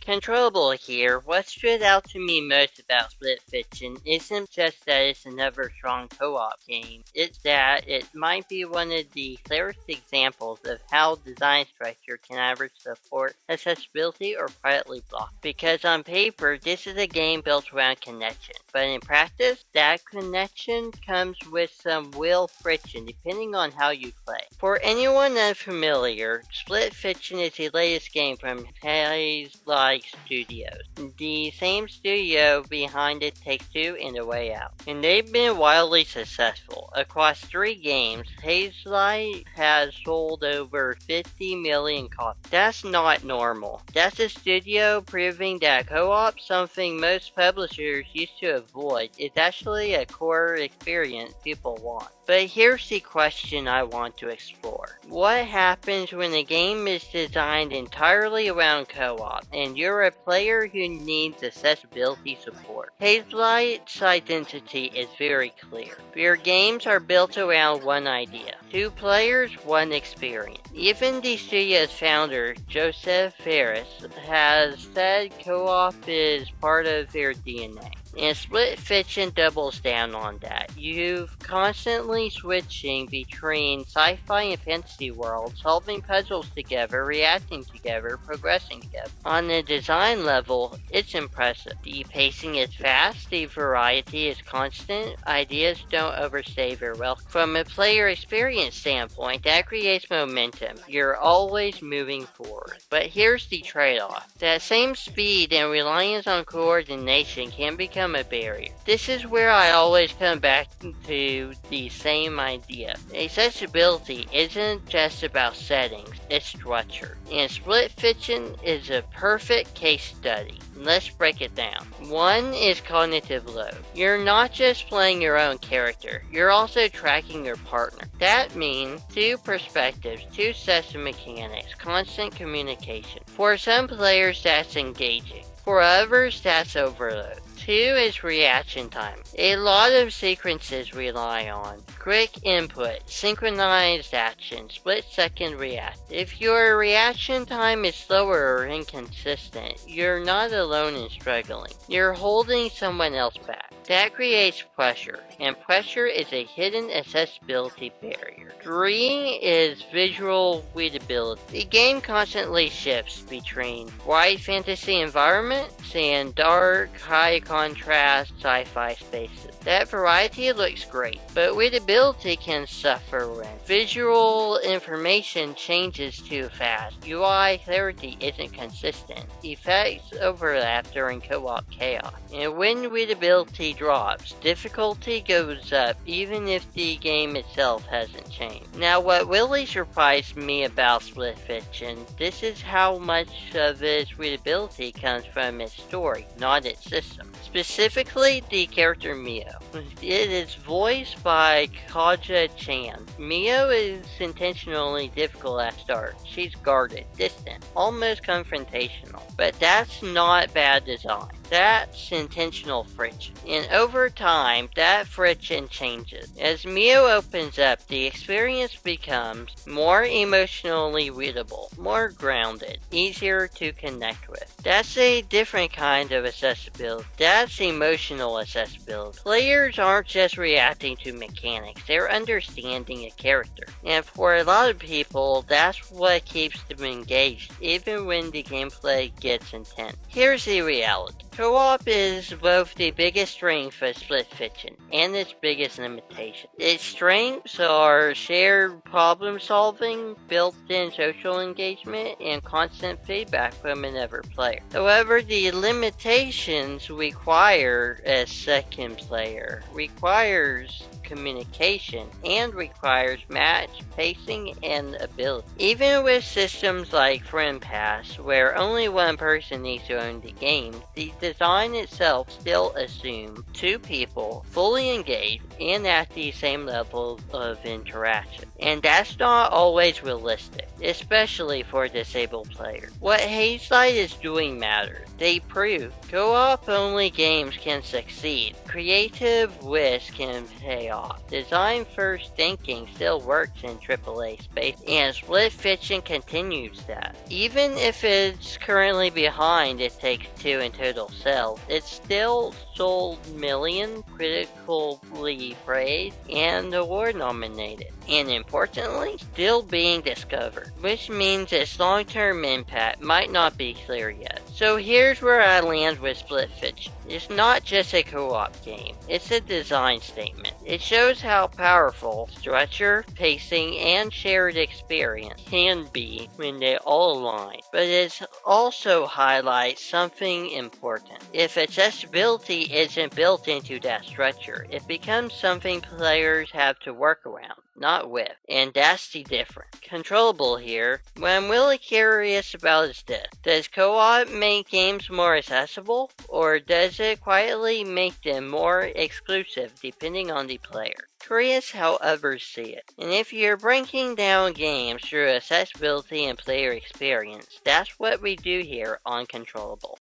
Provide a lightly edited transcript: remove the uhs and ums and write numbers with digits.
CtrlAble here. What stood out to me most about Split Fiction isn't just that it's another strong co-op game, it's that it might be one of the clearest examples of how design structure can either support accessibility or quietly block. Because on paper, this is a game built around connection, but in practice, that connection comes with some real friction depending on how you play. For anyone unfamiliar, Split Fiction is the latest game from Hazelight Studios, the same studio behind It Takes Two and A Way Out. And they've been wildly successful. Across 3 games, Hazelight has sold over 50 million copies. That's not normal. That's a studio proving that co-op, something most publishers used to avoid, is actually a core experience people want. But here's the question I want to explore. What happens when a game is designed entirely around co-op and you're a player who needs accessibility support? Hazelight's identity is very clear. Their games are built around one idea: 2 players, 1 experience. Even the studio's founder, Joseph Ferris, has said co-op is part of their DNA. And Split Fiction doubles down on that. You're constantly switching between sci-fi and fantasy worlds, solving puzzles together, reacting together, progressing together. On the design level, it's impressive. The pacing is fast, the variety is constant, ideas don't overstay their welcome. From a player experience standpoint, that creates momentum. You're always moving forward. But here's the trade-off. That same speed and reliance on coordination can become a barrier. This is where I always come back to the same idea. Accessibility isn't just about settings, it's structure. And Split Fiction is a perfect case study. Let's break it down. 1 is cognitive load. You're not just playing your own character, you're also tracking your partner. That means 2 perspectives, 2 sets of mechanics, constant communication. For some players that's engaging. For others that's overload. 2 is reaction time. A lot of sequences rely on quick input, synchronized action, split-second react. If your reaction time is slower or inconsistent, you're not alone in struggling. You're holding someone else back. That creates pressure, and pressure is a hidden accessibility barrier. 3 is visual readability. The game constantly shifts between bright fantasy environments and dark, high contrast sci-fi spaces. That variety looks great, but readability can suffer when visual information changes too fast. UI clarity isn't consistent. Effects overlap during co-op chaos. And when readability drops, difficulty goes up even if the game itself hasn't changed. Now, what really surprised me about Split Fiction, this is how much of its readability comes from its story, not its system. Specifically, the character Mio. It is voiced by Kaja Chan. Mio is intentionally difficult at start. She's guarded, distant, almost confrontational. But that's not bad design. That's intentional friction. And over time, that friction changes. As Mio opens up, the experience becomes more emotionally readable, more grounded, easier to connect with. That's a different kind of accessibility. That's emotional accessibility. Players aren't just reacting to mechanics, they're understanding a character. And for a lot of people, that's what keeps them engaged, even when the gameplay gets intense. Here's the reality. Co-op is both the biggest strength of Split Fiction and its biggest limitation. Its strengths are shared problem solving, built-in social engagement, and constant feedback from another player. However, the limitations require a second player, requires communication, and requires match, pacing, and ability. Even with systems like Friend Pass, where only one person needs to own the game, the design itself still assumes 2 people fully engaged and at the same level of interaction. And that's not always realistic, especially for disabled players. What Hazelight is doing matters. They prove co-op only games can succeed. Creative risk can pay off. co-op. Design-first thinking still works in AAA space, and Split Fiction continues that. Even if it's currently behind It Takes Two in total sales, it's still sold million, critically praised, and award nominated. And importantly, still being discovered, which means its long-term impact might not be clear yet. So here's where I land with Split Fiction. It's not just a co-op game, it's a design statement. It shows how powerful structure, pacing, and shared experience can be when they all align. But it also highlights something important. If accessibility isn't built into that structure, it becomes something players have to work around, not with. And that's the difference. CtrlAble here. What I'm really curious about is this. Does co-op make games more accessible, or does it quietly make them more exclusive depending on the player? Curious how others see it. And if you're breaking down games through accessibility and player experience, that's what we do here on CtrlAble.